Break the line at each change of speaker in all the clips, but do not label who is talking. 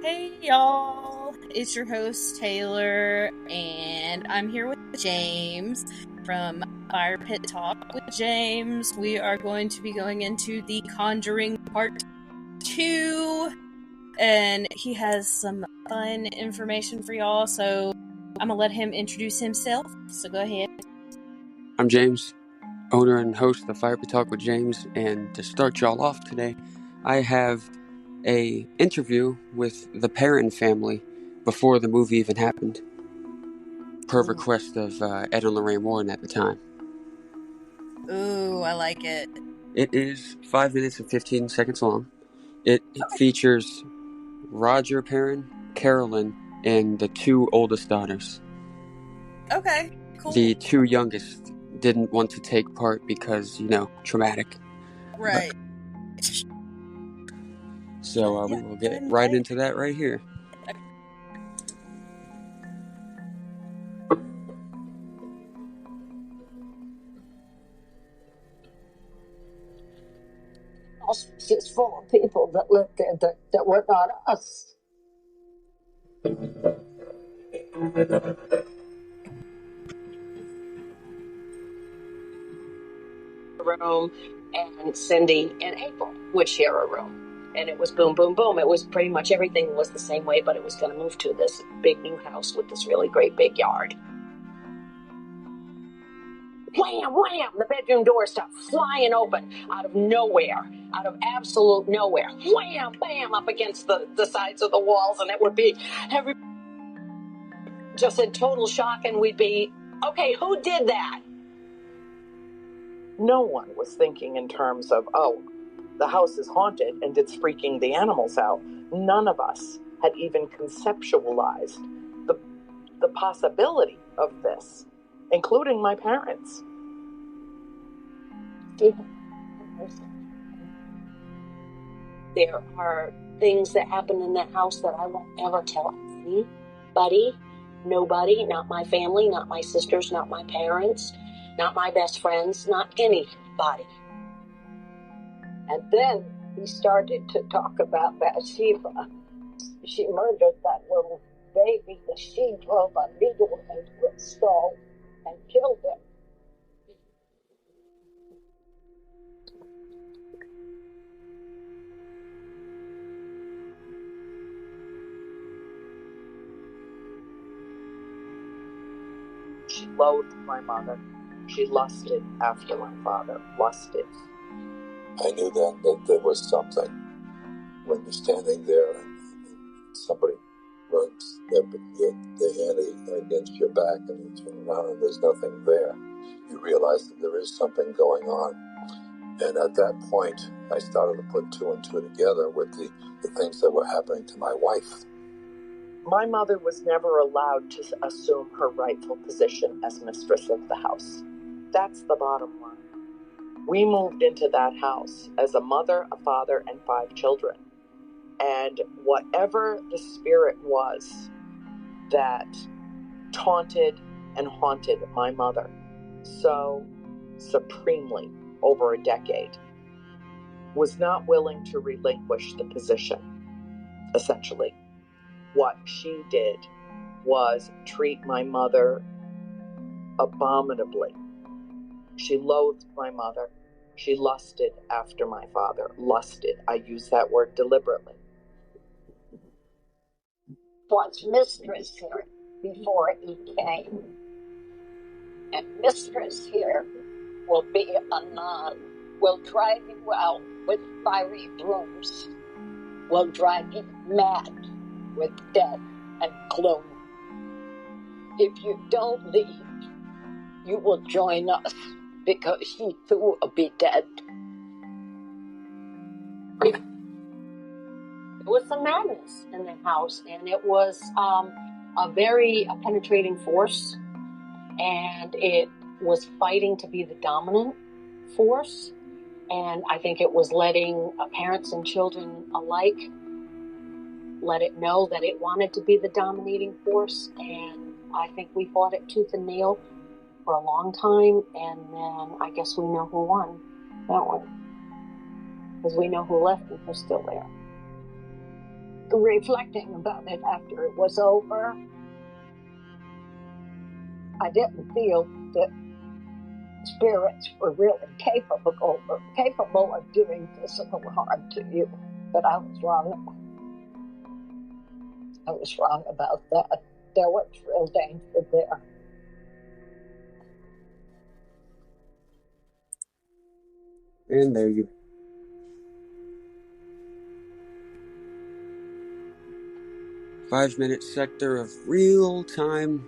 Hey y'all, it's your host Taylor, and I'm here with James from Fire Pit Talk with James. We are going to be going into the Conjuring Part 2, and he has some fun information for y'all, so I'm gonna let him introduce himself, so go ahead.
I'm James, owner and host of Fire Pit Talk with James, and to start y'all off today, I have a interview with the Perrin family before the movie even happened, per request of Ed and Lorraine Warren at the time.
Ooh, I like it.
It is 5 minutes and 15 seconds long. It features Roger Perrin, Carolyn, and the two oldest daughters.
Okay, cool.
The two youngest didn't want to take part because, traumatic.
Right.
So we will get right into that right here.
She's full of people that lived there that were not us. Room, and Cindy and April would share a room, and it was boom, boom, boom. It was pretty much everything was the same way, but it was going to move to this big new house with this really great big yard. Wham, wham! The bedroom door stopped flying open out of nowhere, out of absolute nowhere. Wham, bam, up against the sides of the walls, and it would be just in total shock, and we'd be, okay, who did that?
No one was thinking in terms of, oh, the house is haunted and it's freaking the animals out. None of us had even conceptualized the possibility of this, including my parents.
There are things that happen in that house that I won't ever tell anybody, nobody, not my family, not my sisters, not my parents, not my best friends, not anybody. And then he started to talk about Bathsheba. She murdered that little baby that she drove a needle into its skull and killed him.
She loathed my mother. She lusted after my father. Lusted.
I knew then that there was something. When you're standing there and somebody runs their hand against your back and you turn around and there's nothing there, you realize that there is something going on. And at that point, I started to put two and two together with the things that were happening to my wife.
My mother was never allowed to assume her rightful position as mistress of the house. That's the bottom line. We moved into that house as a mother, a father, and 5 children. And whatever the spirit was that taunted and haunted my mother so supremely over a decade was not willing to relinquish the position, essentially. What she did was treat my mother abominably. She loathed my mother. She lusted after my father. Lusted. I use that word deliberately.
Was mistress here before he came. And mistress here will be a nun. Will drive you out with fiery brooms. Will drive you mad with death and gloom. If you don't leave, you will join us, because she too will be dead. There was some madness in the house, and it was a very penetrating force, and it was fighting to be the dominant force, and I think it was letting parents and children alike let it know that it wanted to be the dominating force, and I think we fought it tooth and nail for a long time, and then I guess we know who won that one, because we know who left and who's still there. reflecting about it after it was over, I didn't feel that spirits were really capable of doing physical harm to you. But I was wrong. I was wrong about that. There was real danger there.
And there you 5-minute sector of real-time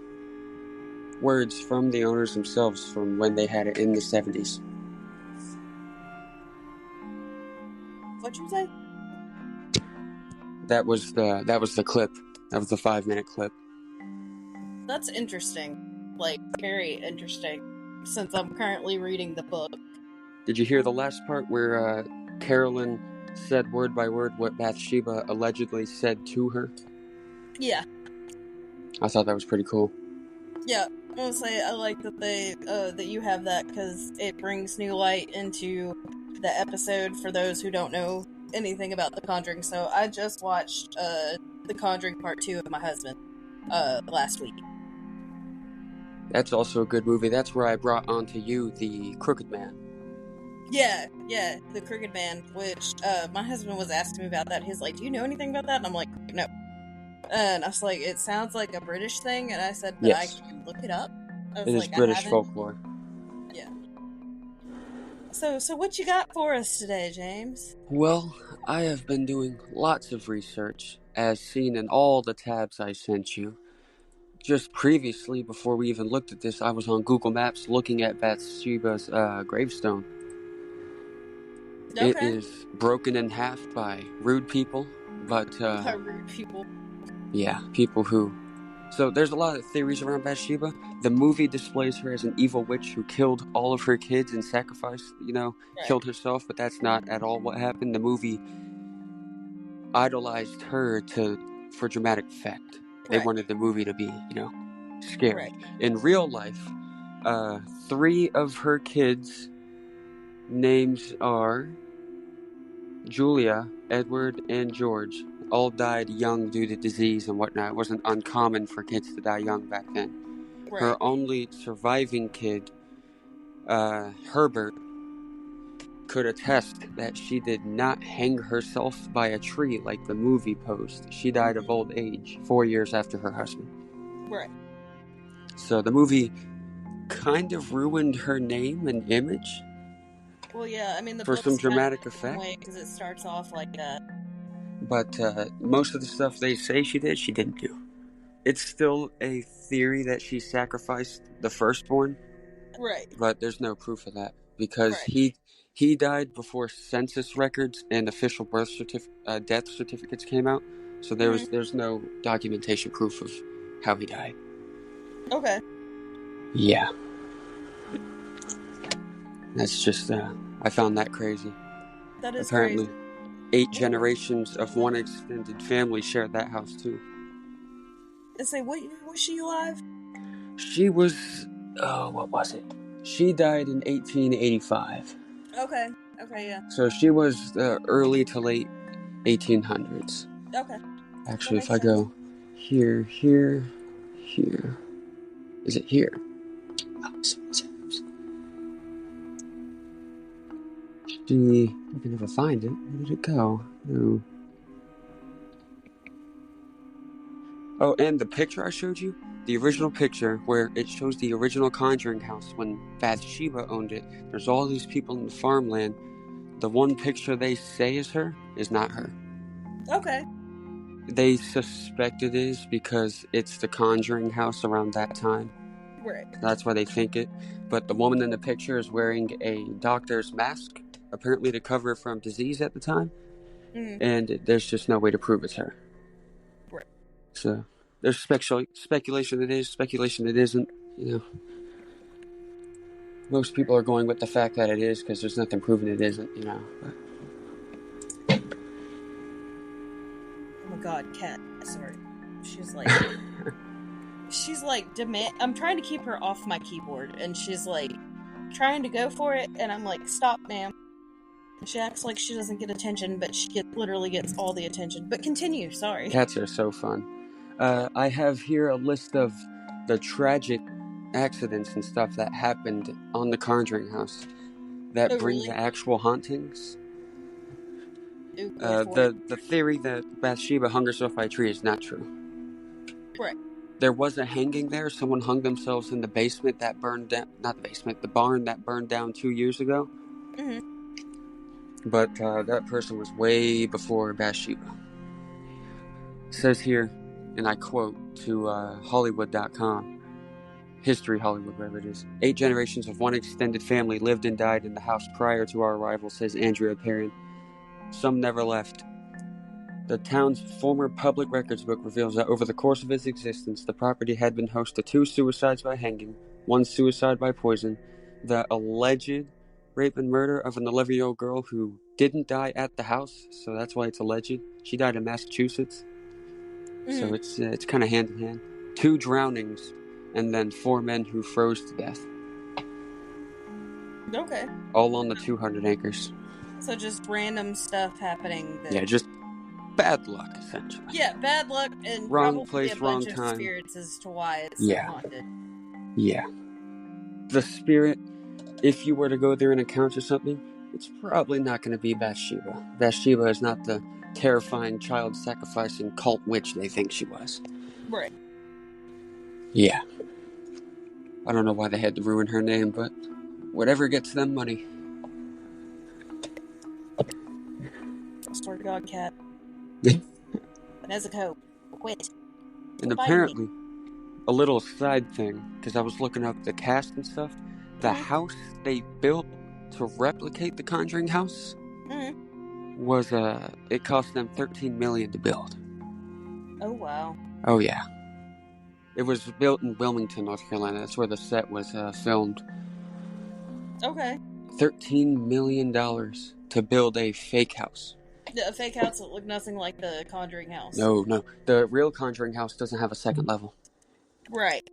words from the owners themselves from when they had it in the 70s.
What'd you say?
That was the clip. That was the 5-minute clip.
That's interesting. Like, very interesting. Since I'm currently reading the book.
Did you hear the last part where Carolyn said word by word what Bathsheba allegedly said to her?
Yeah.
I thought that was pretty cool.
Yeah. I want to say I like that that you have that because it brings new light into the episode for those who don't know anything about The Conjuring. So I just watched The Conjuring Part 2 with my husband last week.
That's also a good movie. That's where I brought onto you the Crooked Man.
Yeah, The Crooked Man, which my husband was asking me about that. He's like, do you know anything about that? And I'm like, no. And I was like, it sounds like a British thing. And I said, but
Yes.
I can look it up. I was
It is
like,
British
I haven't.
folklore.
Yeah. So what you got for us today, James?
Well, I have been doing lots of research, as seen in all the tabs I sent you. Just previously, before we even looked at this, I was on Google Maps looking at Bathsheba's gravestone.
Okay.
It is broken in half by rude people, but
Rude people.
yeah, people who... So there's a lot of theories around Bathsheba. The movie displays her as an evil witch who killed all of her kids and sacrificed,
Right.
killed herself, but that's not at all what happened. The movie idolized her for dramatic effect. They
Right.
wanted the movie to be, scary.
Right.
In real life, 3 of her kids' names are Julia, Edward, and George. All died young due to disease and whatnot. It wasn't uncommon for kids to die young back then.
Right.
Her only surviving kid, Herbert, could attest that she did not hang herself by a tree like the movie posed. She died of old age 4 years after her husband.
Right.
So the movie kind of ruined her name and image.
Well, yeah, I mean, the
for
book's
some
kind of
dramatic
the same
effect.
way because it starts off like that.
But most of the stuff they say she did, she didn't do. It's still a theory that she sacrificed the firstborn.
Right.
But there's no proof of that because he died before census records and official death certificates came out. So there's no documentation proof of how he died.
Okay.
Yeah. That's just I found that crazy.
That is
Apparently,
crazy.
8 generations of one extended family shared that house too.
And say, what year was she alive?
She was, what was it? She died in 1885.
Okay, yeah.
So she was the early to late 1800s.
Okay.
Actually, if I go here. Is it here? Oh, I can never find it. Where did it go? No. Oh, and the picture I showed you, the original picture where it shows the original Conjuring house when Bathsheba owned it. There's all these people in the farmland. The one picture they say is her is not her.
Okay.
They suspect it is because it's the Conjuring house around that time.
Right.
That's why they think it. But the woman in the picture is wearing a doctor's mask, apparently to cover from disease at the time.
Mm-hmm.
And there's just no way to prove it's her.
Right.
So there's speculation it is, speculation it isn't. Most people are going with the fact that it is because there's nothing proving it isn't.
Oh my God, Cat. Sorry. She's like, I'm trying to keep her off my keyboard, and she's like, trying to go for it, and I'm like, stop, ma'am. She acts like she doesn't get attention, but she literally gets all the attention. But continue, sorry.
Cats are so fun. I have here a list of the tragic accidents and stuff that happened on the Conjuring house that bring
really?
the actual hauntings.
Ooh, go for it.
The theory that Bathsheba hung herself by a tree is not true.
Right.
There was a hanging there. Someone hung themselves in the basement that burned down. Not the basement, the barn that burned down 2 years ago.
Mm-hmm.
But that person was way before Bathsheba. It says here, and I quote to Hollywood.com, History Hollywood, whatever it is. 8 generations of one extended family lived and died in the house prior to our arrival, says Andrea Perrin. Some never left. The town's former public records book reveals that over the course of its existence, the property had been host to 2 suicides by hanging, 1 suicide by poison, the alleged rape and murder of an 11-year-old girl who didn't die at the house, so that's why it's alleged. She died in Massachusetts, so it's kind of hand in hand. 2 drownings, and then 4 men who froze to death.
Okay.
All on the 200 acres.
So just random stuff happening.
Yeah, just bad luck, essentially.
Yeah, bad luck and
wrong
probably
place,
a bunch
wrong
of
time.
spirits as to why it's so haunted.
Yeah. The spirit, if you were to go there and encounter something, it's probably not going to be Bathsheba. Bathsheba is not the terrifying child-sacrificing cult witch they think she was.
Right.
Yeah. I don't know why they had to ruin her name, but whatever gets them money.
I swear to God, Cat. Nezuko, quit.
And apparently, a little side thing, because I was looking up the cast and stuff, the house they built to replicate the Conjuring house was, it cost them $13 million to build.
Oh, wow.
Oh, yeah. It was built in Wilmington, North Carolina. That's where the set was filmed.
Okay.
$13 million to build a fake house.
A fake house that looked nothing like the Conjuring house.
No. The real Conjuring house doesn't have a second level.
Right.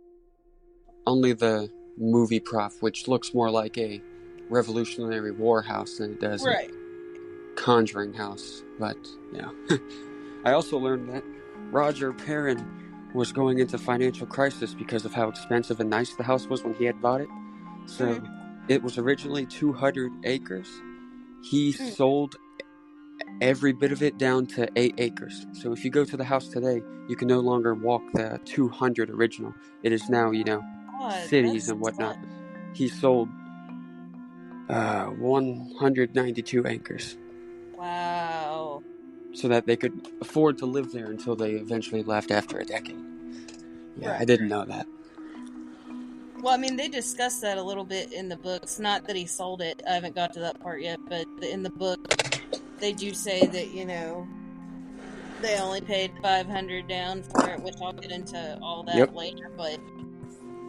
Only the movie prop, which looks more like a Revolutionary War house than it does a Conjuring house. But, yeah. I also learned that Roger Perrin was going into financial crisis because of how expensive and nice the house was when he had bought it. So, it was originally 200 acres. He sold every bit of it down to 8 acres. So if you go to the house today, you can no longer walk the 200 original. It is now, cities and whatnot. He sold 192 acres.
Wow.
So that they could afford to live there until they eventually left after a decade. Yeah,
right.
I didn't know that.
Well, I mean, they discussed that a little bit in the books. Not that he sold it. I haven't got to that part yet, but in the book, they do say that, they only paid $500 down for it, which I'll get into all that later, but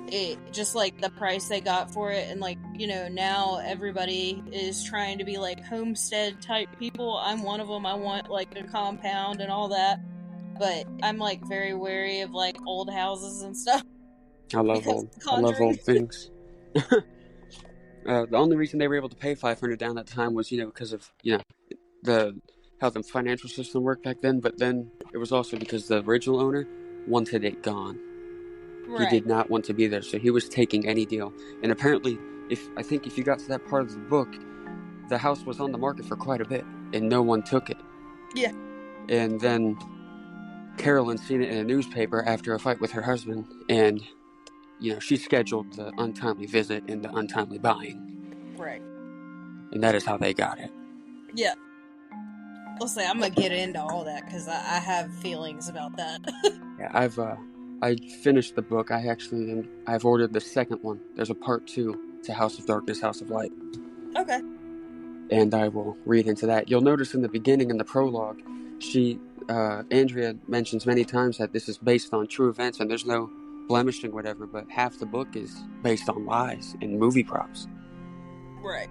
it just like the price they got for it, and now everybody is trying to be like homestead type people. I'm one of them. I want like a compound and all that, but I'm like very wary of like old houses and stuff.
I love old things. The only reason they were able to pay $500 down at the time was, because of, how the financial system worked back then. But then it was also because the original owner wanted it gone. Right. He did not want to be there, so he was taking any deal. And apparently, if you got to that part of the book, the house was on the market for quite a bit, and no one took it.
Yeah.
And then Carolyn seen it in a newspaper after a fight with her husband, and she scheduled the untimely visit and the untimely buying.
Right.
And that is how they got it.
Yeah. I'll say I'm gonna get into all that because I have feelings about that.
Yeah, I finished the book. I've ordered the second one. There's a part 2 to House of Darkness, House of Light.
Okay.
And I will read into that. You'll notice in the beginning, in the prologue, Andrea mentions many times that this is based on true events and there's no blemishing whatever, but half the book is based on lies and movie props.
Right.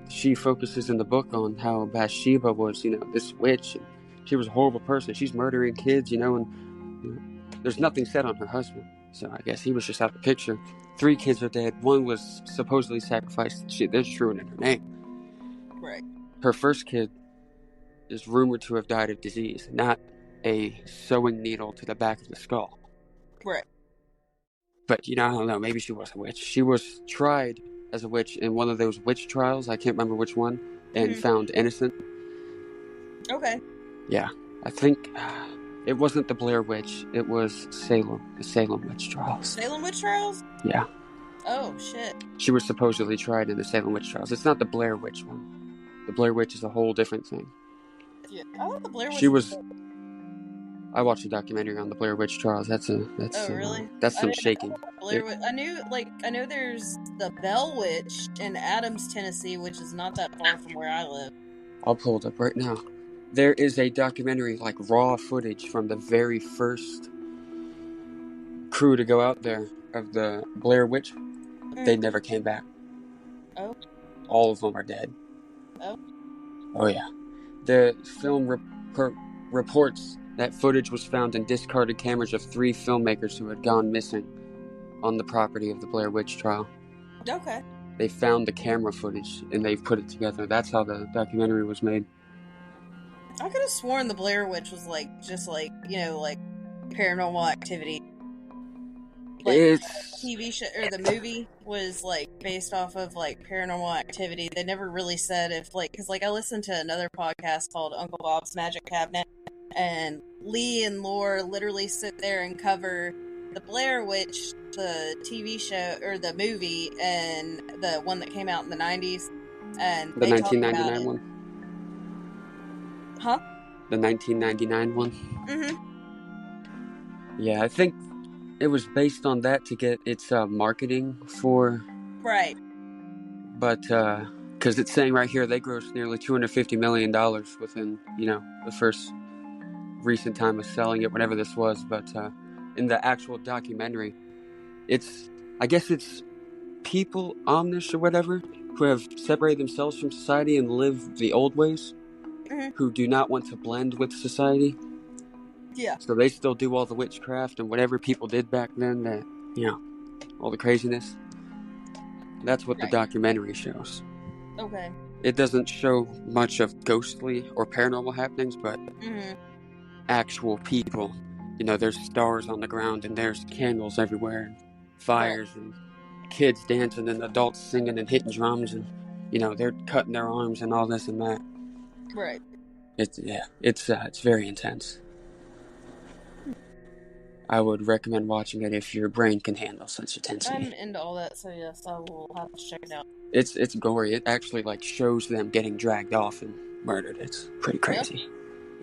She focuses in the book on how Bathsheba was, this witch, and she was a horrible person. She's murdering kids, and there's nothing said on her husband. So I guess he was just out the picture. 3 kids are dead. 1 was supposedly sacrificed. They're just ruining her name.
Right.
her first kid is rumored to have died of disease, not a sewing needle to the back of the skull.
Right.
But, I don't know, maybe she was a witch. She was tried as a witch in one of those witch trials, I can't remember which one, and found innocent.
Okay.
Yeah, I think it wasn't the Blair Witch, it was Salem, the Salem witch trials.
Salem witch trials?
Yeah.
Oh, shit.
She was supposedly tried in the Salem witch trials. It's not the Blair Witch one. The Blair Witch is a whole different thing.
Yeah, I thought the Blair Witch
She was... I watched a documentary on the Blair Witch trials.
Really?
That's some shaking.
I know there's the Bell Witch in Adams, Tennessee, which is not that far from where I live.
I'll pull it up right now. There is a documentary, like raw footage from the very first crew to go out there of the Blair Witch. They never came back.
Oh.
All of them are dead.
Oh.
Oh yeah. The film reports that footage was found in discarded cameras of 3 filmmakers who had gone missing on the property of the Blair Witch trial.
Okay.
They found the camera footage and they've put it together. That's how the documentary was made.
I could have sworn the Blair Witch was just Paranormal Activity.
It's
TV show or the movie was based off of Paranormal Activity. They never really said if because I listened to another podcast called Uncle Bob's Magic Cabinet, and Lee and Lore literally sit there and cover the Blair Witch, the TV show or the movie, and the one that came out in the 90s, and
the 1999 one.
Huh?
The 1999 one. Yeah, I think it was based on that to get its marketing for...
Right.
But, because it's saying right here, they grossed nearly $250 million within, the first recent time of selling it, whatever this was. But in the actual documentary, I guess it's people, Amish or whatever, who have separated themselves from society and live the old ways, who do not want to blend with society.
Yeah.
So they still do all the witchcraft and whatever people did back then, that, all the craziness. That's what the documentary shows.
Okay.
It doesn't show much of ghostly or paranormal happenings, but actual people. There's stars on the ground and there's candles everywhere, and fires and kids dancing and adults singing and hitting drums, and, they're cutting their arms and all this and that.
Right.
It's very intense. I would recommend watching it if your brain can handle such intensity.
I'm into all that, so yes, I will have to check it out.
It's gory. It actually shows them getting dragged off and murdered. It's pretty crazy.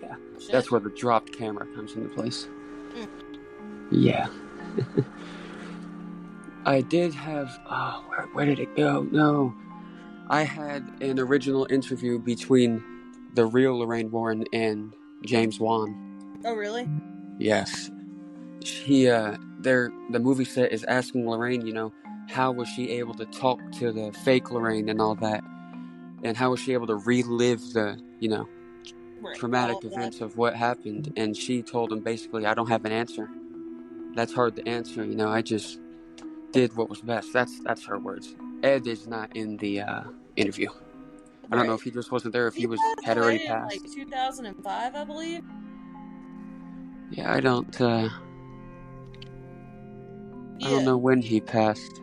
Yeah.
Shit.
That's where the dropped camera comes into place. Yeah. I did have... where did it go? No. I had an original interview between the real Lorraine Warren and James Wan.
Oh, really?
Yes. The movie set is asking Lorraine, how was she able to talk to the fake Lorraine and all that? And how was she able to relive the, traumatic events of what happened? And she told him basically, I don't have an answer. That's hard to answer, I just did what was best. That's her words. Ed is not in the interview. I don't know if he just wasn't there, if he had already passed.
In 2005, I believe.
Yeah, I don't know when he passed.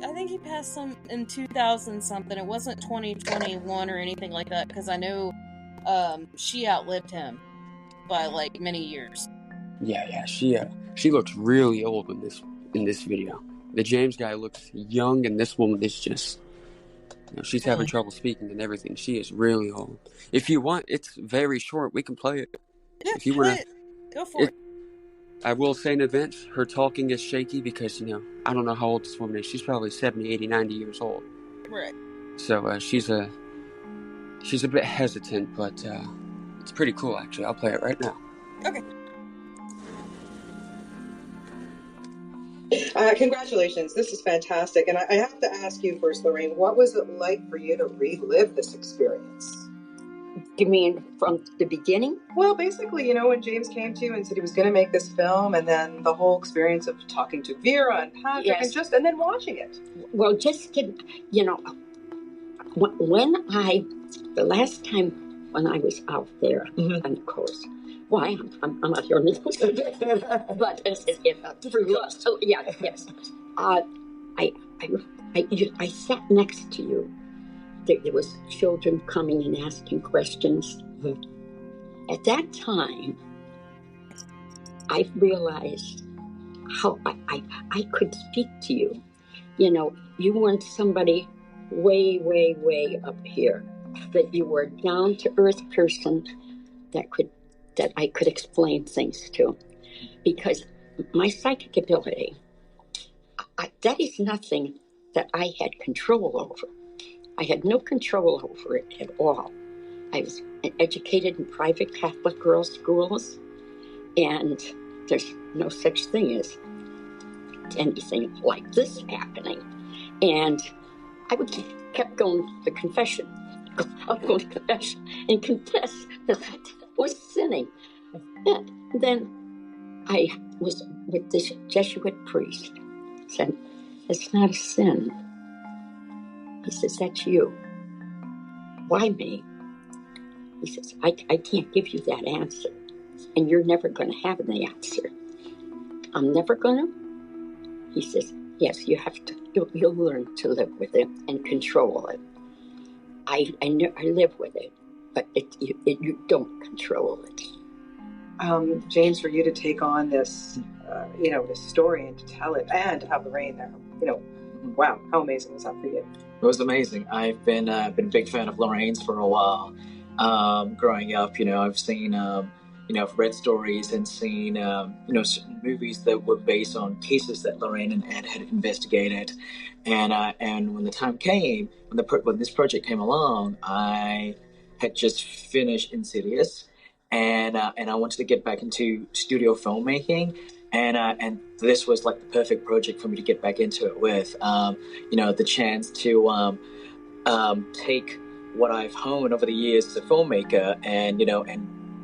I think he passed in 2000 something. It wasn't 2021 or anything like that, because I know she outlived him by many years.
Yeah, she looks really old in this video. The James guy looks young, and this woman is just, she's having trouble speaking and everything. She is really old. If you want, it's very short. We can play it.
Yeah,
if you want to,
go for it.
I will say in advance, her talking is shaky because, I don't know how old this woman is. She's probably 70, 80, 90 years old.
Right.
So, she's a bit hesitant, but it's pretty cool, actually. I'll play it right now.
Okay.
Congratulations. This is fantastic. And I have to ask you first, Lorraine, what was it like for you to relive this experience?
You mean from the beginning?
Well, basically, when James came to you and said he was going to make this film, and then the whole experience of talking to Vera and Patrick, and then watching it.
Well, just to,
the last time when I was out there on the coast, why I'm out here on the coast, but yes. I sat next to you. There was children coming and asking questions. At that time, I realized how I could speak to you. You know, you weren't somebody way, way, way up here, that you were a down-to-earth person that I could explain things to. Because my psychic ability, that is nothing that I had control over. I had no control over it at all. I was educated in private Catholic girls' schools, and there's no such thing as anything like this happening. And I kept going to confession. I'll go to confession and confess that I was sinning. And then I was with this Jesuit priest. Said, "It's not a sin." He says, "That's you." "Why me?" He says, I can't give you that answer. And you're never going to have the answer. "I'm never going to?" He says, "Yes, you have to. You'll learn to live with it and control it. I live with it, but you don't control it."
James, for you to take on this, this story and to tell it and to have Lorraine there, wow, how amazing was that for you?
It was amazing. I've been a big fan of Lorraine's for a while. Growing up, I've seen, read stories and seen, certain movies that were based on cases that Lorraine and Ed had investigated. And when the time came, when this project came along, I had just finished Insidious, and I wanted to get back into studio filmmaking. And this was like the perfect project for me to get back into it with. The chance to take what I've honed over the years as a filmmaker and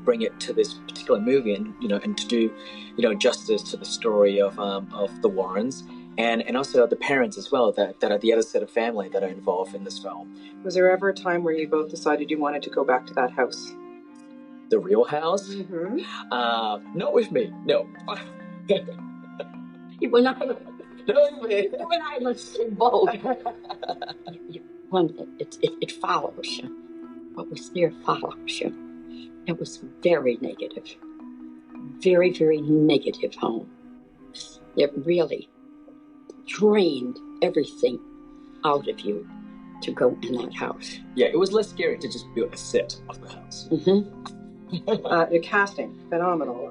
bring it to this particular movie and to do justice to the story of the Warrens and also the parents as well that are the other set of family that are involved in this film.
Was there ever a time where you both decided you wanted to go back to that house?
The real house?
Mm-hmm.
Not with me, no.
When I was involved, it follows you. What was there follows you. It was very negative. Very, very negative home. It really drained everything out of you to go in that house.
Yeah, it was less scary to just build a set of the house.
Mm-hmm.
Your casting, phenomenal.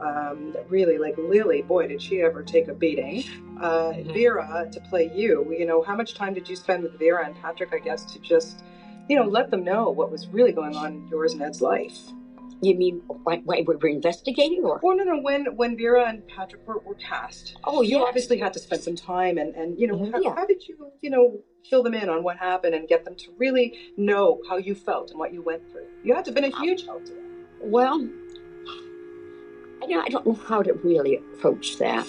Really, like Lily, boy, did she ever take a beating. Vera, to play you, how much time did you spend with Vera and Patrick, I guess, to just, let them know what was really going on in yours and Ed's life?
You mean why we were investigating, or?
Oh, no. When Vera and Patrick were cast.
Oh,
you obviously had to spend some time, and how did you, fill them in on what happened and get them to really know how you felt and what you went through? You had to have been a huge help to them.
Well, I don't know how to really approach that.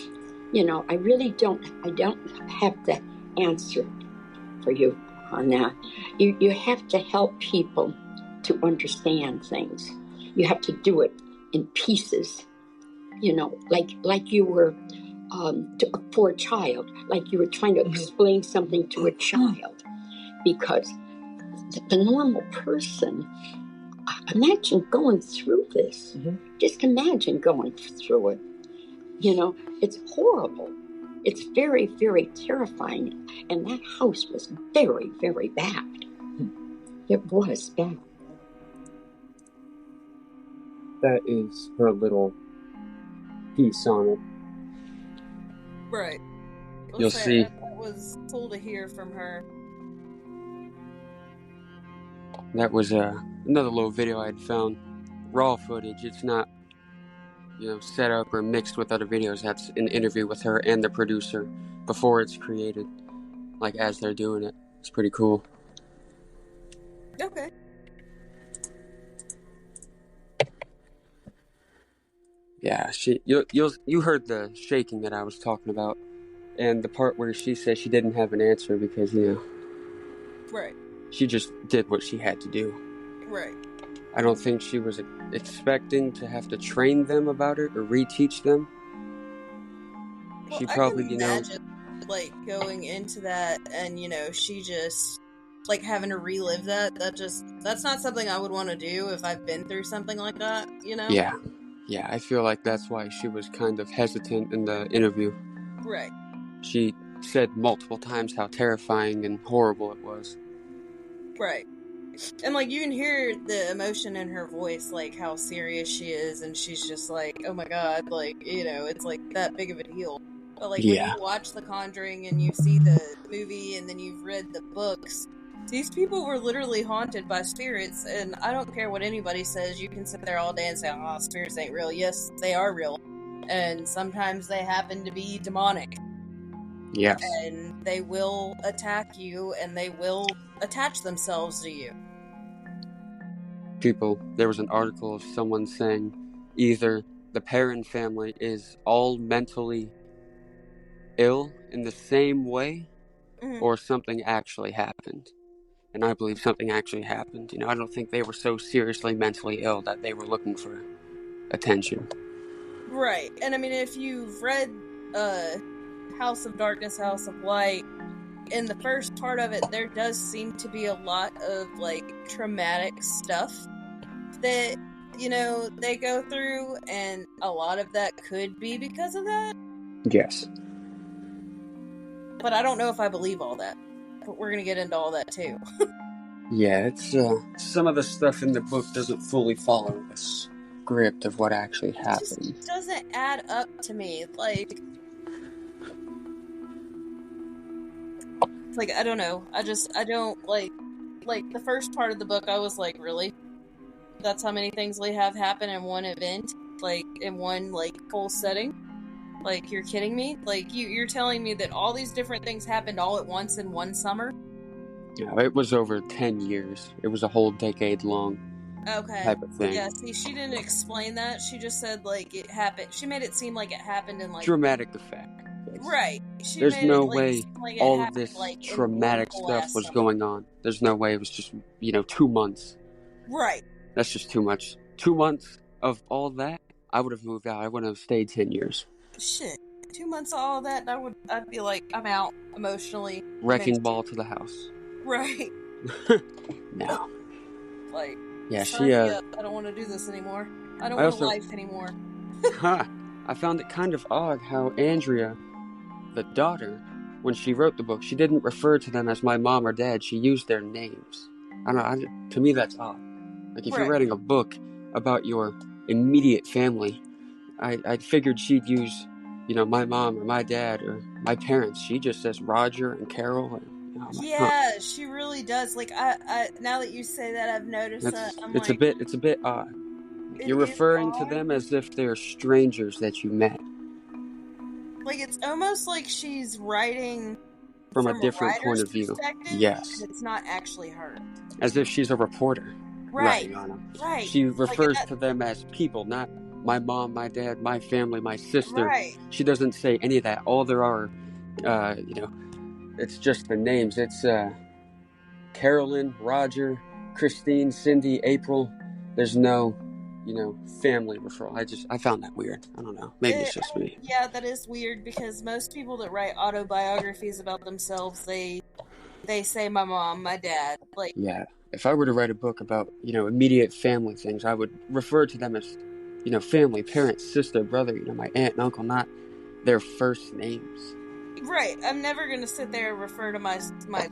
I really don't. I don't have the answer for you on that. You have to help people to understand things. You have to do it in pieces. Like you were for a child, like you were trying to explain something to a child, because the normal person. Imagine going through this. Mm-hmm. Just imagine going through it. It's horrible. It's very, very terrifying. And that house was very, very bad. It was bad.
That is her little piece on it.
Right.
You'll see.
That was cool to hear from her.
That was another little video I had found. Raw footage. It's not, set up or mixed with other videos. That's an interview with her and the producer before it's created, like as they're doing it. It's pretty cool.
Okay.
Yeah, you heard the shaking that I was talking about, and the part where she said she didn't have an answer because
Right.
She just did what she had to do.
Right.
I don't think she was expecting to have to train them about it or reteach them.
Well,
She
I
probably,
can imagine, like, going into that and, she just, like, having to relive that. That's not something I would want to do if I've been through something like that,
Yeah. Yeah, I feel like that's why she was kind of hesitant in the interview.
Right.
She said multiple times how terrifying and horrible it was.
Right. And, like, you can hear the emotion in her voice, like, how serious she is, and she's just like, oh my god, like, it's, like, that big of a deal. But, like, when you watch The Conjuring and you see the movie and then you've read the books, these people were literally haunted by spirits, and I don't care what anybody says, you can sit there all day and say, oh, spirits ain't real. Yes, they are real. And sometimes they happen to be demonic.
Yes.
And they will attack you, and they will attach themselves to you.
There was an article of someone saying either the Perrin family is all mentally ill in the same way, or something actually happened. And I believe something actually happened. I don't think they were so seriously mentally ill that they were looking for attention.
Right. And I mean, if you've read House of Darkness, House of Light, in the first part of it, there does seem to be a lot of, like, traumatic stuff that, they go through, and a lot of that could be because of that.
Yes.
But I don't know if I believe all that. But we're gonna get into all that, too.
Yeah, it's, some of the stuff in the book doesn't fully follow the script of what actually happened.
It just doesn't add up to me. Like, I don't know. I don't, like, the first part of the book, I was like, really? That's how many things we have happen in one event? Like, in one, like, full setting? Like, you're kidding me? Like, you're telling me that all these different things happened all at once in one summer?
Yeah, it was over 10 years. It was a whole decade-long type of thing.
Yeah, see, she didn't explain that. She just said, like, it happened. She made it seem like it happened in, like...
Dramatic effect.
Right.
There's no way all of this traumatic stuff was going on. There's no way it was just, 2 months.
Right.
That's just too much. 2 months of all that, I would have moved out. I wouldn't have stayed 10 years.
Shit. 2 months of all that, I'd be like, I'm out emotionally.
Wrecking ball to the house.
Right.
No.
Like,
yeah,
I don't want to do this anymore. I don't want a life anymore.
I found it kind of odd how Andrea, the daughter, when she wrote the book, she didn't refer to them as my mom or dad. She used their names. I don't know. To me, that's odd. Like, if you're writing a book about your immediate family, I figured she'd use, my mom or my dad or my parents. She just says Roger and Carol. And,
yeah, she really does. Like, I now that you say that, I've noticed that.
It's a bit odd. You're referring to them as if they're strangers that you met.
Like, it's almost like she's writing
from a different point of view. Yes.
It's not actually her.
As if she's a reporter.
Right.
Right. She refers to them as people, not my mom, my dad, my family, my sister.
Right.
She doesn't say any of that. All there are, it's just the names. It's Carolyn, Roger, Christine, Cindy, April. There's no, family referral. I found that weird. I don't know. Maybe it's just me.
Yeah, that is weird because most people that write autobiographies about themselves, they say my mom, my dad. Like,
yeah. If I were to write a book about, immediate family things, I would refer to them as, family, parents, sister, brother, my aunt and uncle, not their first names.
Right. I'm never going to sit there and refer to my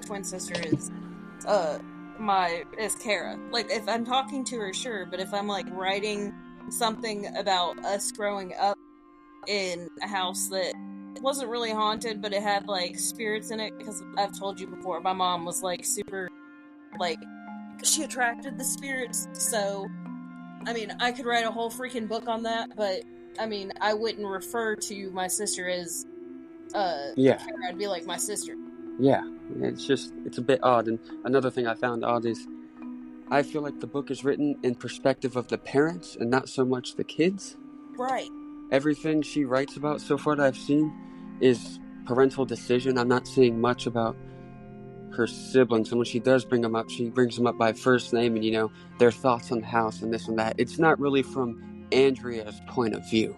twin sister as Kara. Like, if I'm talking to her, sure, but if I'm, like, writing something about us growing up in a house that wasn't really haunted, but it had, like, spirits in it, because I've told you before, my mom was, like, super, like, she attracted the spirits, so, I mean, I could write a whole freaking book on that, but, I mean, I wouldn't refer to my sister as, Kara. I'd be like, my sister.
Yeah, it's a bit odd, and another thing I found odd is, I feel like the book is written in perspective of the parents, and not so much the kids.
Right.
Everything she writes about so far that I've seen is parental decision. I'm not seeing much about, her siblings, and when she does bring them up, she brings them up by first name and, you know, their thoughts on the house and this and that. It's not really from Andrea's point of view.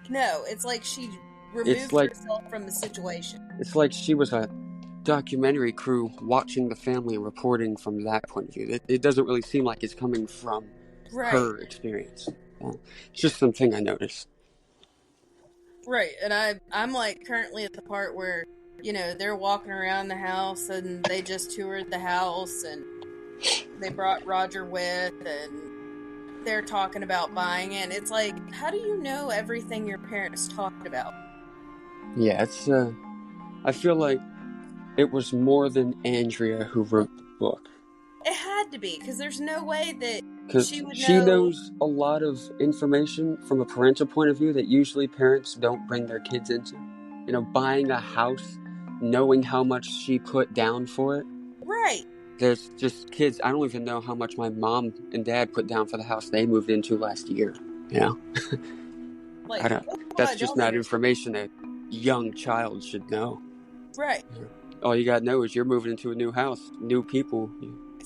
No, it's like she
It's
removed
like
herself from the situation.
it's like she was a documentary crew watching the family and reporting from that point of view. It doesn't really seem like it's coming from her experience. It's just something I noticed.
Right, and I'm like currently at the part where, you know, they're walking around the house and they just toured the house and they brought Roger with and they're talking about buying it. And it's like, how do you know everything your parents talked about?
Yeah, it's I feel like it was more than Andrea who wrote the book.
It had to be, because there's no way that
Because
she would
she
know.
knows a lot of information from a parental point of view that usually parents don't bring their kids into. You know, buying a house, knowing how much she put down for it.
Right.
There's just kids, I don't even know how much my mom and dad put down for the house they moved into last year. You know?
Like,
that's just not information a young child should know.
Right.
All you gotta know is you're moving into a new house, new people.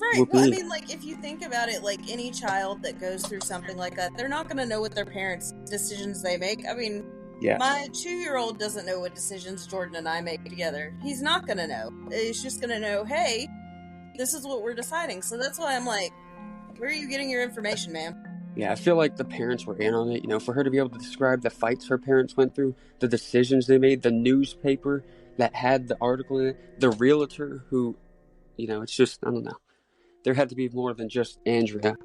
Right. Well, I mean, like, if you think about it, like, any child that goes through something like that, they're not going to know what their parents' decisions they make. I mean, my 2-year-old doesn't know what decisions Jordan and I make together. He's not going to know. He's just going to know, hey, this is what we're deciding. So that's why I'm like, where are you getting your information, ma'am?
Yeah, I feel like the parents were in on it. You know, for her to be able to describe the fights her parents went through, the decisions they made, the newspaper that had the article in it, the realtor who, you know, it's just, I don't know. There had to be more than just Andrea.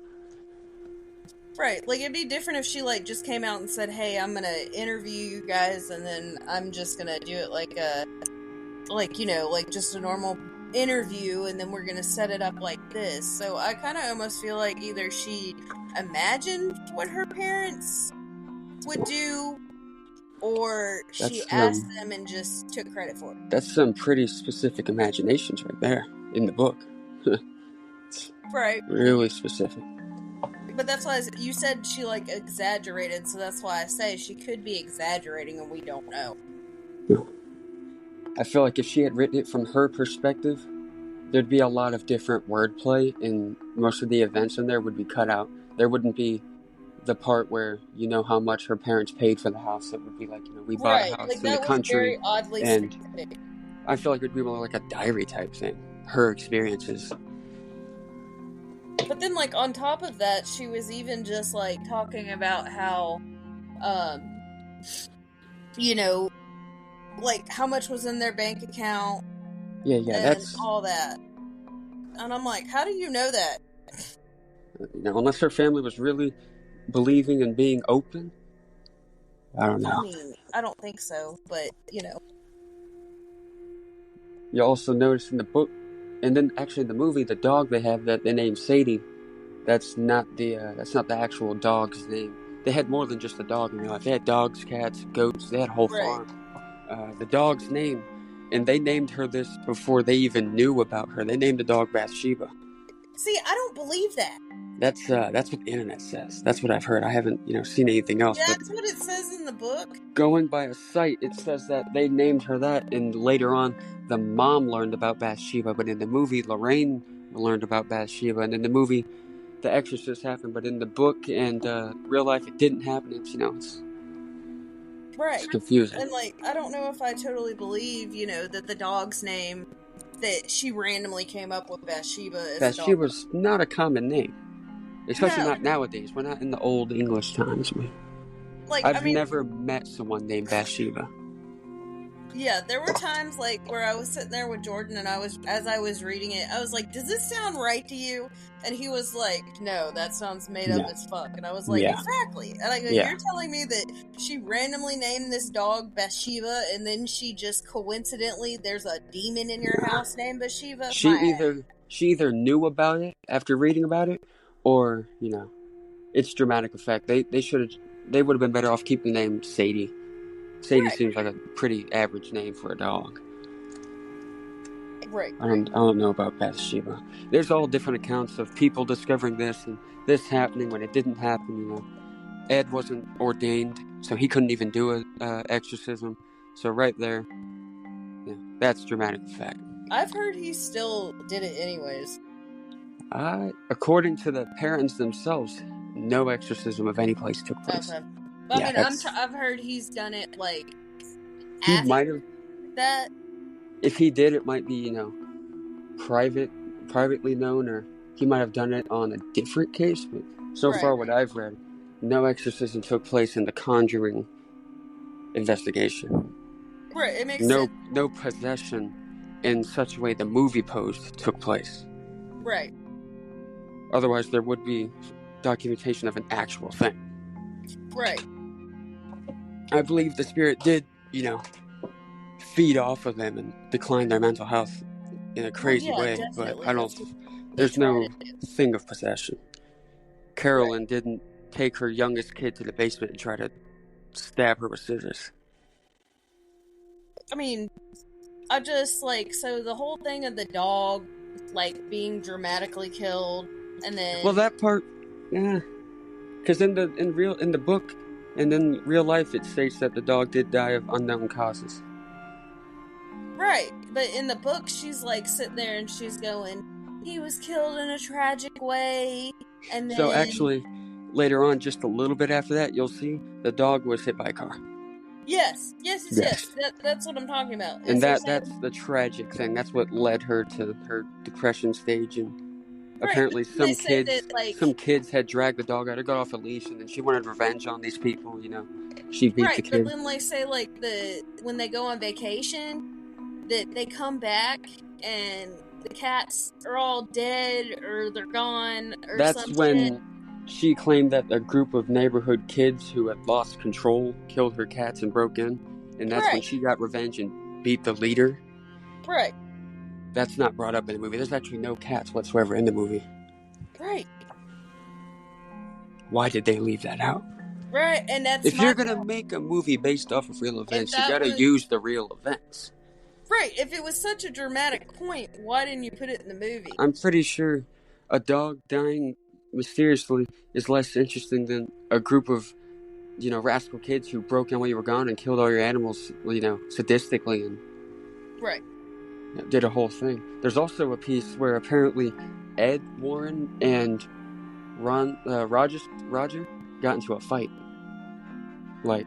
Right, like, it'd be different if she, like, just came out and said, hey, I'm gonna interview you guys, and then I'm just gonna do it like a, like, you know, like, just a normal interview, and then we're gonna set it up like this. So I kind of almost feel like either she imagined what her parents would do, or she asked them and just took credit for it.
That's some pretty specific imaginations right there in the book.
Right.
Really specific.
But that's why you said she, like, exaggerated, so that's why I say she could be exaggerating and we don't know.
I feel like if she had written it from her perspective, there'd be a lot of different wordplay, and most of the events in there would be cut out. There wouldn't be the part where you know how much her parents paid for the house. It would be like, you know, we bought a house
like,
in the country,
very oddly
and
specific.
I feel like it would be more like a diary type thing. Her experiences.
But then, like, on top of that, she was even just, like, talking about how, you know, like, how much was in their bank account.
Yeah,
and
that's
all that. And I'm like, how do you know that?
You know, unless her family was really believing and being open. I don't know.
I mean, I don't think so, but, you know.
You also notice in the book, and then actually in the movie, the dog they have that they named Sadie, that's not the actual dog's name. They had more than just a dog in real life. They had dogs, cats, goats. They had a whole farm. The dog's name, and they named her this before they even knew about her. They named the dog Bathsheba.
See, I don't believe that.
That's what the internet says. That's what I've heard. I haven't, seen anything else.
That's what it says in the book.
Going by a site, it says that they named her that, and later on, the mom learned about Bathsheba. But in the movie, Lorraine learned about Bathsheba, and in the movie, The Exorcist happened. But in the book and real life, it didn't happen. It's it's confusing.
And, like, I don't know if I totally believe, that the dog's name that she randomly came up with Bathsheba.
Bathsheba's not a common name. Especially not nowadays. We're not in the old English times. I've never met someone named Bathsheba.
Yeah, there were times, like, where I was sitting there with Jordan and as I was reading it, I was like, does this sound right to you? And he was like, no, that sounds made up as fuck. And I was like, exactly. And I go, you're telling me that she randomly named this dog Bathsheba, and then she just coincidentally, there's a demon in your house named Bathsheba?
She either knew about it after reading about it, or, it's dramatic effect. They would have been better off keeping the name Sadie. Sadie seems like a pretty average name for a dog.
Right.
I don't know about Bathsheba. There's all different accounts of people discovering this and this happening when it didn't happen. Ed wasn't ordained, so he couldn't even do an exorcism. So right there, that's dramatic effect.
I've heard he still did it anyways.
According to the parents themselves, no exorcism of any place took place.
Okay. But,
Yeah,
I mean, I've heard he's done it, like,
he
after
might have.
that.
If he did, it might be, privately known, or he might have done it on a different case. But so far, what I've read, no exorcism took place in the Conjuring investigation.
Right, it makes sense.
No possession in such a way the movie posed took place.
Right.
Otherwise, there would be documentation of an actual thing.
Right.
I believe the spirit did, feed off of them and decline their mental health in a crazy way,
definitely.
but I don't. There's no thing of possession. Carolyn didn't take her youngest kid to the basement and try to stab her with scissors.
I mean, so the whole thing of the dog, like, being dramatically killed, and then...
Well, that part, yeah. Because in the book, and in real life, it states that the dog did die of unknown causes.
Right, but in the book, she's, like, sitting there and she's going, he was killed in a tragic way, and then...
So actually, later on, just a little bit after that, you'll see the dog was hit by a car.
Yes. That's what I'm talking about.
And that's the tragic thing. That's what led her to her depression stage. And apparently some kids had dragged the dog out. It got off a leash, and then she wanted revenge on these people, She beat the kid.
But then, like, say, like, when they go on vacation, that they come back, and the cats are all dead, or they're gone, or
that's
some
when
shit.
She claimed that a group of neighborhood kids who had lost control killed her cats and broke in, and that's when she got revenge and beat the leader.
Right.
That's not brought up in the movie. There's actually no cats whatsoever in the movie.
Right.
Why did they leave that out?
Right, and that's
if you're gonna make a movie based off of real events, you gotta use the real events.
Right, if it was such a dramatic point, why didn't you put it in the movie?
I'm pretty sure a dog dying mysteriously is less interesting than a group of, rascal kids who broke in while you were gone and killed all your animals, sadistically and did a whole thing. There's also a piece where apparently Ed Warren and Roger got into a fight. Like,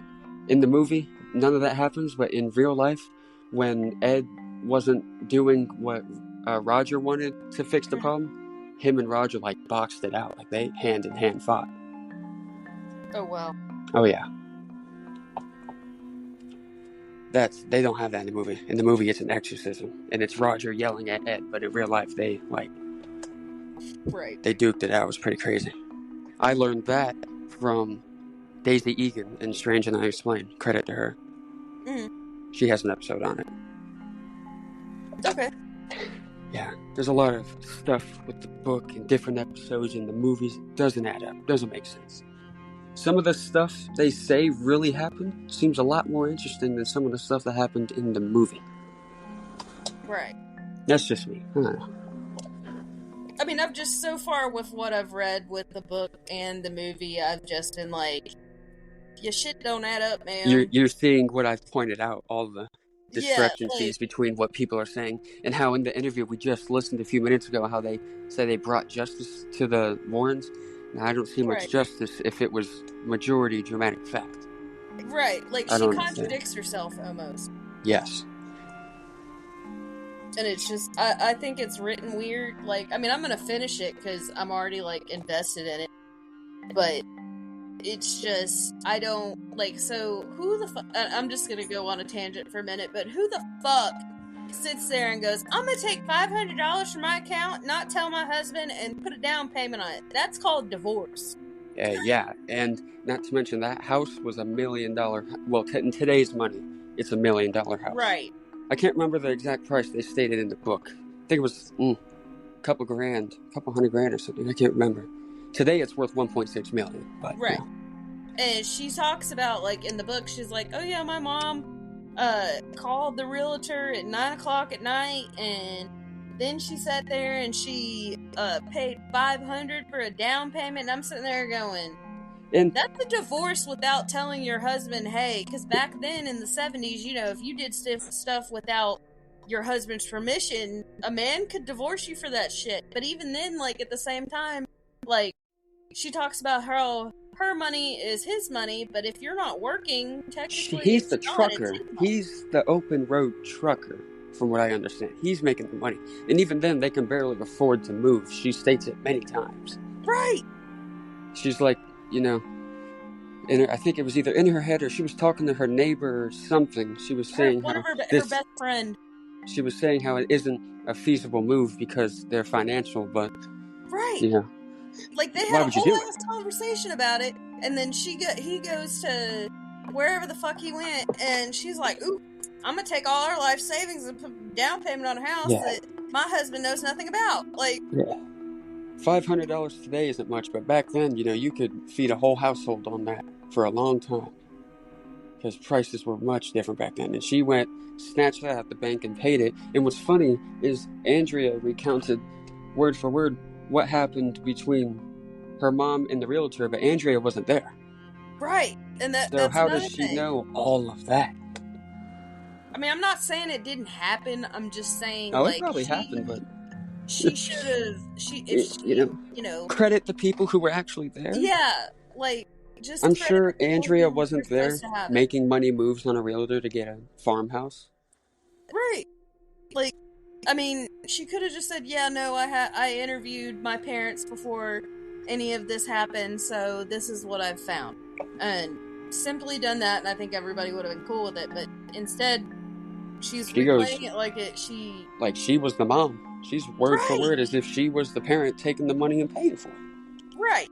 in the movie, none of that happens, but in real life, when Ed wasn't doing what Roger wanted to fix the problem, him and Roger, boxed it out. Like, they hand-in-hand fought.
Oh, wow.
Oh, yeah. They don't have that in the movie. In the movie, it's an exorcism, and it's Roger yelling at Ed, but in real life, they duked it out. It was pretty crazy. I learned that from Daisy Egan in Strange and Unexplained. Credit to her. Mm-hmm. She has an episode on it.
Okay.
Yeah, there's a lot of stuff with the book and different episodes in the movies. Doesn't add up. Doesn't make sense. Some of the stuff they say really happened seems a lot more interesting than some of the stuff that happened in the movie.
Right.
That's just me. I don't know.
I mean, I've just, so far with what I've read with the book and the movie, I've just been like, your shit don't add up, man.
You're seeing what I've pointed out, all the discrepancies between what people are saying, and how in the interview we just listened a few minutes ago, how they say they brought justice to the Warrens. Now, I don't see much justice if it was majority dramatic fact.
Right, like, she contradicts herself almost.
Yes.
And it's just, I think it's written weird. Like, I mean, I'm gonna finish it because I'm already, invested in it. But it's just, I don't, so who the fuck, I'm just gonna go on a tangent for a minute, but who the fuck sits there and goes, I'm gonna take $500 from my account, not tell my husband, and put a down payment on it? That's called divorce.
Yeah, and not to mention that house was $1 million, well, in today's money, it's $1 million house.
Right.
I can't remember the exact price they stated in the book. I think it was a couple $100,000 or something. I can't remember. Today it's worth $1.6 million. But,
right. And she talks about, in the book, she's like, oh yeah, my mom called the realtor at 9:00 at night, and then she sat there and she paid $500 for a down payment. And I'm sitting there going, that's a divorce without telling your husband, hey, because back then in the 70s, if you did stuff without your husband's permission, a man could divorce you for that shit. But even then, like, at the same time, like, she talks about how her money is his money, but if you're not working, technically
He's
it's
the
not. It's
trucker.
his money.
He's the open road trucker, from what I understand. He's making the money. And even then, they can barely afford to move. She states it many times.
Right.
She's like, you know, I think it was either in her head or she was talking to her neighbor or something. She was saying
One
how
of her
this,
best friend.
she was saying how it isn't a feasible move because they're financial, but,
Right.
you know.
Like, they
Why
had a
would you
whole
do it?
ass conversation about it, and then he goes to wherever the fuck he went, and she's like, ooh, I'm gonna take all our life savings and put down payment on a house that my husband knows nothing about. Like,
yeah. $500 today isn't much, but back then, you know, you could feed a whole household on that for a long time. Because prices were much different back then. And she went, snatched that at the bank and paid it. And what's funny is Andrea recounted word for word what happened between her mom and the realtor, but Andrea wasn't there.
right. And
So
that's
how
another
does she
thing.
know all of that?
I mean, I'm not saying it didn't happen. I'm just saying,
Oh,
like,
it probably happened, but
she should have. You know,
credit the people who were actually there.
Yeah, like, just.
I'm
credit
sure
the people
Andrea
who
wasn't
were
there
supposed to have it.
making money moves on a realtor to get a farmhouse.
Right. Like, I mean, she could have just said, yeah, no, I interviewed my parents before any of this happened, so this is what I've found. And simply done that, and I think everybody would have been cool with it, but instead, she's replaying it
like she was the mom. She's word for word as if she was the parent taking the money and paying for it.
Right.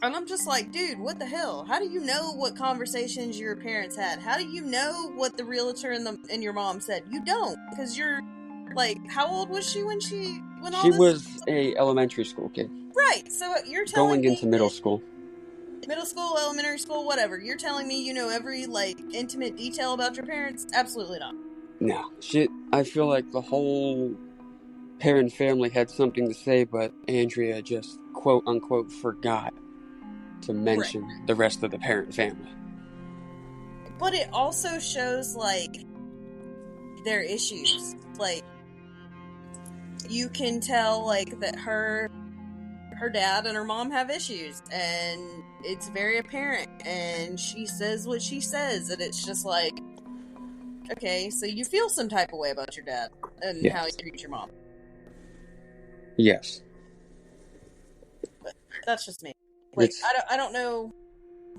And I'm just like, dude, what the hell? How do you know what conversations your parents had? How do you know what the realtor and your mom said? You don't, because you're, like, how old was she when all
She
this
was a elementary school kid.
Right, so you're telling
going
me
into middle school.
Middle school, elementary school, whatever. You're telling me you know every, like, intimate detail about your parents? Absolutely not.
No. I feel like the whole parent family had something to say, but Andrea just, quote unquote, forgot to mention the rest of the parent family.
But it also shows, like, their issues. Like, you can tell, like, that her dad and her mom have issues, and it's very apparent, and she says what she says, and it's just like, okay, so you feel some type of way about your dad and how he treats your mom.
Yes.
But that's just me. Like, I don't know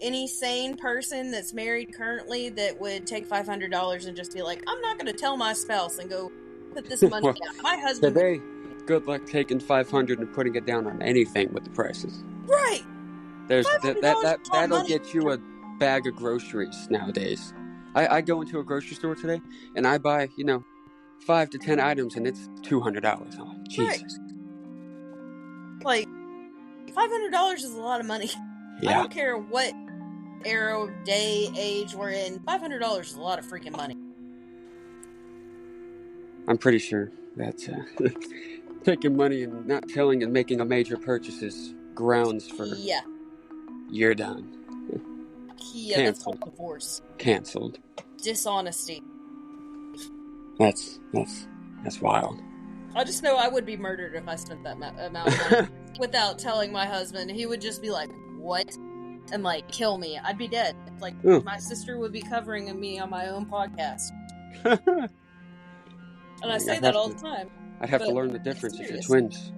any sane person that's married currently that would take $500 and just be like, I'm not going to tell my spouse and go put this money down. My husband
today, good luck taking $500 and putting it down on anything with the prices.
Right.
That'll get you a bag of groceries nowadays. I go into a grocery store today and I buy, 5 to 10 items and it's $200. I'm like, Jesus.
Like, $500 is a lot of money.
Yeah.
I don't care what era, day, age we're in. $500 is a lot of freaking money.
I'm pretty sure that taking money and not telling and making a major purchase is grounds for you're done.
Yeah, that's called divorce.
Canceled.
Dishonesty.
That's wild.
I just know I would be murdered if I spent that amount of money without telling my husband. He would just be like, what? And, like, kill me. I'd be dead. Like, my sister would be covering me on my own podcast. And I say that all the time.
I'd have to learn the difference if you're twins.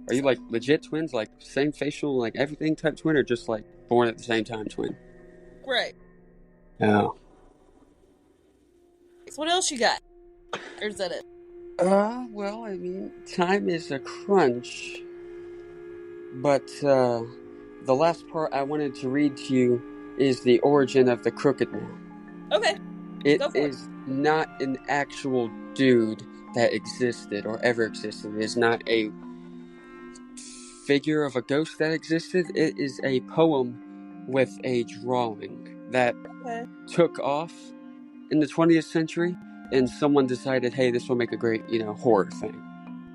Are you, like, legit twins? Like, same facial, like, everything type twin? Or just, like, born at the same time twin?
Right.
Oh.
So what else you got? Or is that it?
Well, I mean, time is a crunch. But, the last part I wanted to read to you is the origin of the Crooked Man.
Okay.
It is not an actual dude that existed or ever existed. It is not a figure of a ghost that existed. It is a poem with a drawing that took off in the 20th century, and someone decided, hey, this will make a great, horror thing.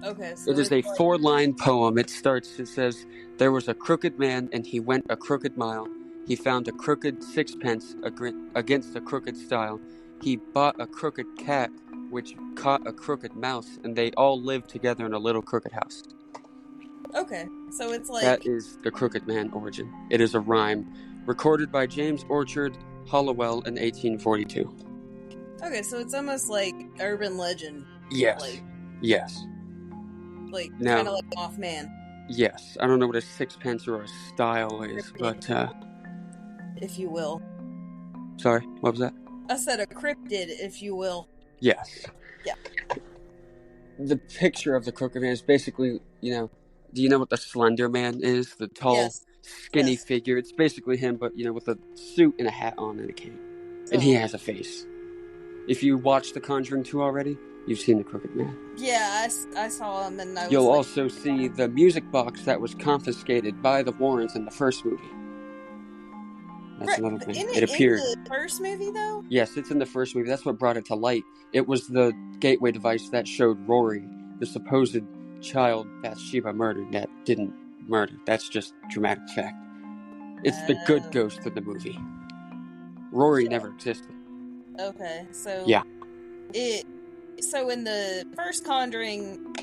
Okay, so
it is a 4-line poem. It says, there was a crooked man, and he went a crooked mile. He found a crooked sixpence against a crooked style. he bought a crooked cat, which caught a crooked mouse, and they all lived together in a little crooked house.
Okay, so it's like...
That is the Crooked Man origin. It is a rhyme recorded by James Orchard Hollowell in 1842.
Okay, so it's almost like urban legend.
Yes. Yes.
Like,
Now,
kind of like Mothman.
Yes. I don't know what a sixpence or a style is, but...
if you will.
Sorry, what was that?
I said a cryptid, if you will.
Yes.
Yeah.
The picture of the Crooked Man is basically, you know... Do you know what the Slender Man is? The tall, skinny figure. It's basically him, but, you know, with a suit and a hat on and a cane. And he has a face. If you watched The Conjuring 2 already, you've seen the Crooked Man.
Yeah, I saw him, and
You'll also see the music box that was confiscated by the Warrens in the first movie. That's another thing. It appeared
in the first movie, though?
Yes, it's in the first movie. That's what brought it to light. It was the gateway device that showed Rory, the supposed child Bathsheba murdered, that didn't murder. That's just dramatic fact. It's the good ghost of the movie. Rory never existed.
Okay, so...
Yeah.
So in the first Conjuring,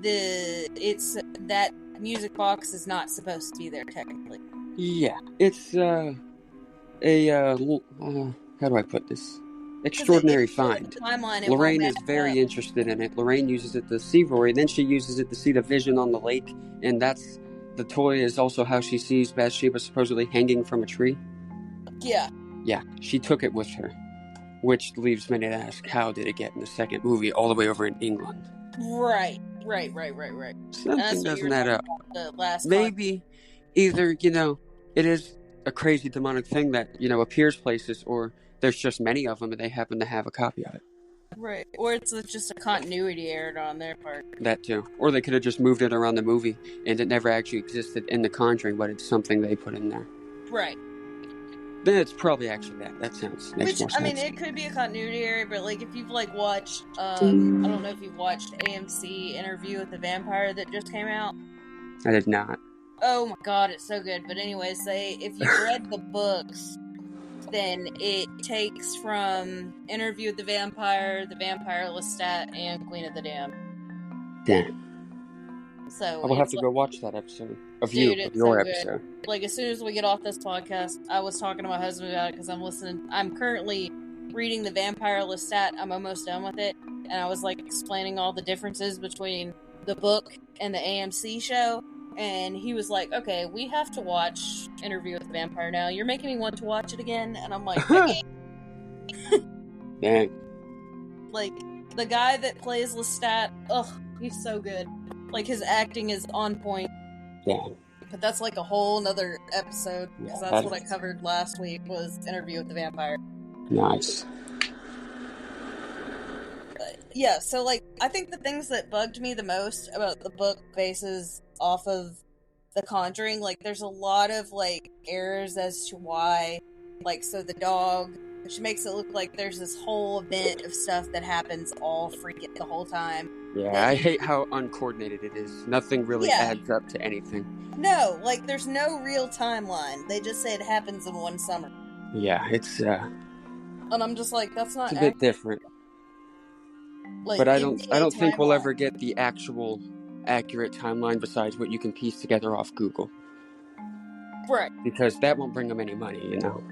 that music box is not supposed to be there, technically.
Yeah, it's how do I put this? Extraordinary find. Lorraine is very interested in it. Lorraine uses it to see Rory, then she uses it to see the vision on the lake, and that's the toy is also how she sees Bathsheba supposedly hanging from a tree.
Yeah.
Yeah, she took it with her, which leaves many to ask, how did it get in the second movie all the way over in England?
Right.
Something doesn't add up. Maybe either, you know, it is a crazy demonic thing that, you know, appears places, or there's just many of them and they happen to have a copy of it.
Right. Or it's just a continuity error on their part.
That too. Or they could have just moved it around the movie and it never actually existed in The Conjuring, but it's something they put in there.
Right.
Then it's probably actually that. That makes more sense.
I mean, it could be a continuity error, but like if you've like watched, I don't know if you've watched AMC Interview with the Vampire that just came out.
I did not.
Oh my god, it's so good. But anyways, if you've read the books, then it takes from Interview with the Vampire, Lestat, and Queen of the Damned.
Damn.
So
I will have to go watch that episode of your episode.
Like as soon as we get off this podcast, I was talking to my husband about it because I'm currently reading the Vampire Lestat. I'm almost done with it, and I was like explaining all the differences between the book and the AMC show. And he was like, okay, we have to watch Interview with the Vampire now. You're making me want to watch it again. And I'm like,
dang.
Like, the guy that plays Lestat, he's so good. Like, his acting is on point.
Dang.
But that's like a whole nother episode. Because that's what I covered last week, was Interview with the Vampire.
Nice.
Yeah, so like, I think the things that bugged me the most about the book bases off of The Conjuring, like, there's a lot of, like, errors as to why, like, so the dog, which makes it look like there's this whole event of stuff that happens all freaking the whole time.
Yeah, I hate how uncoordinated it is. Nothing really adds up to anything.
No, like, there's no real timeline. They just say it happens in one summer.
Yeah, it's,
And I'm just like, that's not
it's a bit different.
Like,
but I don't think we'll ever get the actual accurate timeline besides what you can piece together off Google.
Right.
Because that won't bring them any money, you know.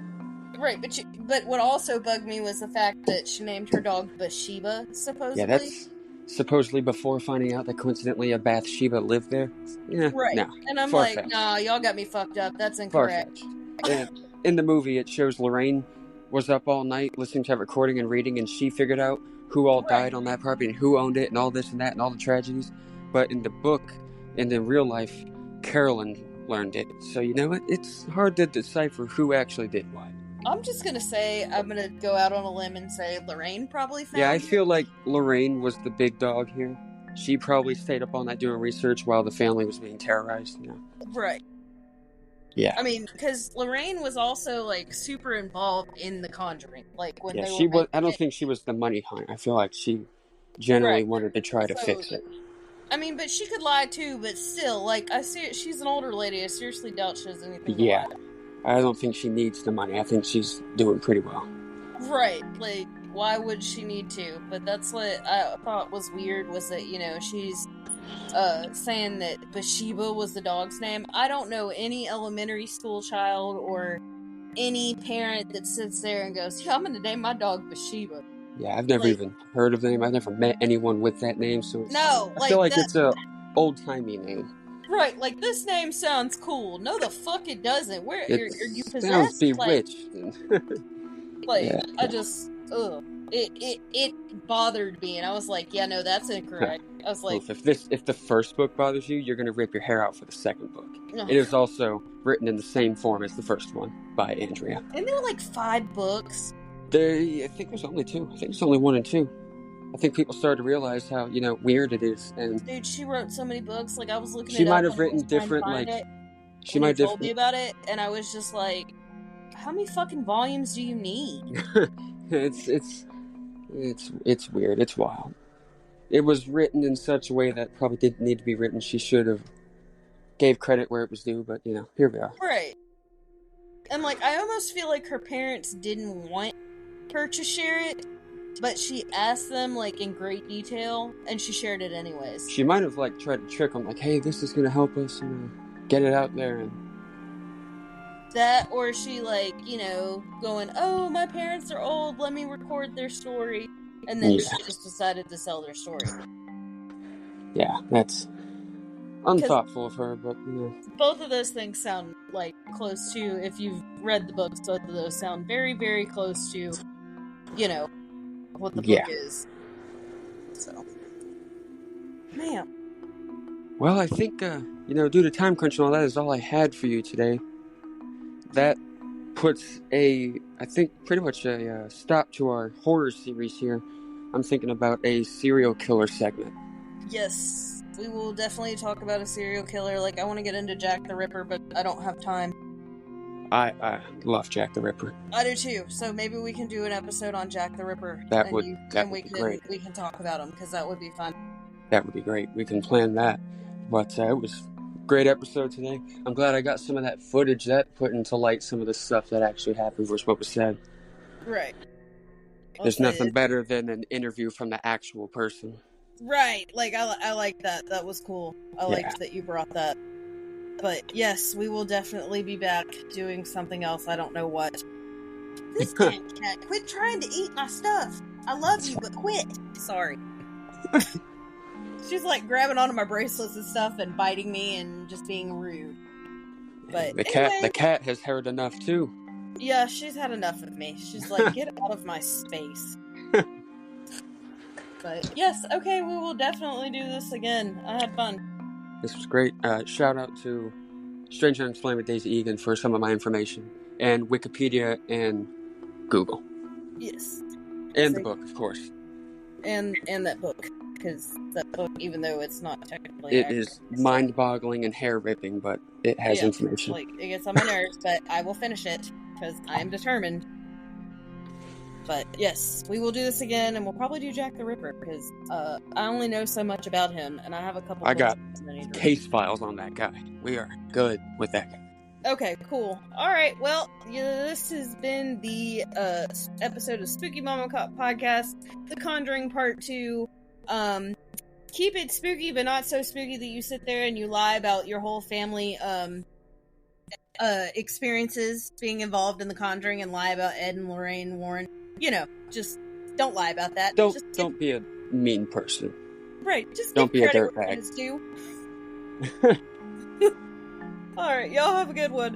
Right, but what also bugged me was the fact that she named her dog Bathsheba, supposedly.
Yeah, that's supposedly before finding out that coincidentally a Bathsheba lived there. Yeah,
right.
No,
and I'm like, nah, y'all got me fucked up. That's incorrect.
Yeah. In the movie, it shows Lorraine was up all night listening to that recording and reading, and she figured out who all died on that property and who owned it and all this and that and all the tragedies. But in the book, and in real life, Carolyn learned it. So you know what? It's hard to decipher who actually did what.
I'm just going to go out on a limb and say Lorraine probably found
I feel like Lorraine was the big dog here. She probably stayed up all night doing research while the family was being terrorized, you know?
Right.
Yeah.
I mean, because Lorraine was also, like, super involved in The Conjuring. Like, when
I don't think she was the money hunt. I feel like she generally wanted to try to fix it.
I mean, but she could lie, too, but still, like, she's an older lady. I seriously doubt she has anything to lie.
I don't think she needs the money. I think she's doing pretty well.
Right, like, why would she need to? But that's what I thought was weird, was that, she's saying that Bathsheba was the dog's name. I don't know any elementary school child or any parent that sits there and goes, yeah, I'm gonna name my dog Bathsheba.
Yeah, I've never even heard of the name. I've never met anyone with that name, so I feel like it's a old-timey name.
Right, like, this name sounds cool. No, the fuck it doesn't. Where are you possessed?
Sounds bewitched.
Yeah. I just, it bothered me, and I was like, yeah, no, that's incorrect. I was like,
if the first book bothers you, you're gonna rip your hair out for the second book. It is also written in the same form as the first one by Andrea.
And there were like 5 books.
I think there's only 2. I think it's only 1 and 2. I think people started to realize how, weird it is. And
dude, she wrote so many books. Like, I was looking.
She might have written different, like,
she might have told me about it, and I was just like, how many fucking volumes do you need?
It's weird. It's wild. It was written in such a way that probably didn't need to be written. She should have gave credit where it was due, but here we are.
Right. And like, I almost feel like her parents didn't want her to share it, but she asked them, like, in great detail, and she shared it anyways.
She might have, like, tried to trick them, like, hey, this is gonna help us, get it out there, and
that, or she, like, going, oh, my parents are old, let me record their story, and then she just decided to sell their story.
Yeah, that's unthoughtful of her, but,
Both of those things sound, like, close to, if you've read the books, both of those sound very, very close to, what the book is. So, man.
Well, I think, due to time crunch and all that is all I had for you today. That puts I think, pretty much a stop to our horror series here. I'm thinking about a serial killer segment.
Yes, we will definitely talk about a serial killer. Like, I want to get into Jack the Ripper, but I don't have time.
I love Jack the Ripper.
I do too. So maybe we can do an episode on Jack the Ripper.
That would be great.
We can talk about him, because that would be fun.
That would be great. We can plan that. But it was a great episode today. I'm glad I got some of that footage that put into light some of the stuff that actually happened versus what was said.
Right.
There's nothing better than an interview from the actual person.
Right. Like, I like that. That was cool. I liked that you brought that. But yes, we will definitely be back doing something else. I don't know what. This cat, quit trying to eat my stuff. I love you, but quit. Sorry. She's like grabbing onto my bracelets and stuff and biting me and just being rude. But
the cat has heard enough too.
Yeah, she's had enough of me. She's like, get out of my space. But yes, okay, we will definitely do this again. I had fun.
This was great. Shout out to Stranger Unexplained with Daisy Egan for some of my information, and Wikipedia and Google.
Yes.
And the book, of course.
And that book, because that book, even though it's not technically
it is mind-boggling and hair-ripping, but it has information.
Like, it gets on my nerves, but I will finish it, because I am determined. But yes, we will do this again, and we'll probably do Jack the Ripper, because I only know so much about him, and I have a couple.
I got case files on that guy. We are good with that guy.
Okay, cool. Alright, well, this has been the episode of Spooky Mama Podcast, The Conjuring Part 2. Keep it spooky, but not so spooky that you sit there and you lie about your whole family experiences being involved in The Conjuring, and lie about Ed and Lorraine Warren. Just don't lie about that.
Don't be a mean person.
Right, just
don't be a
dirtbag. Alright, y'all have a good one.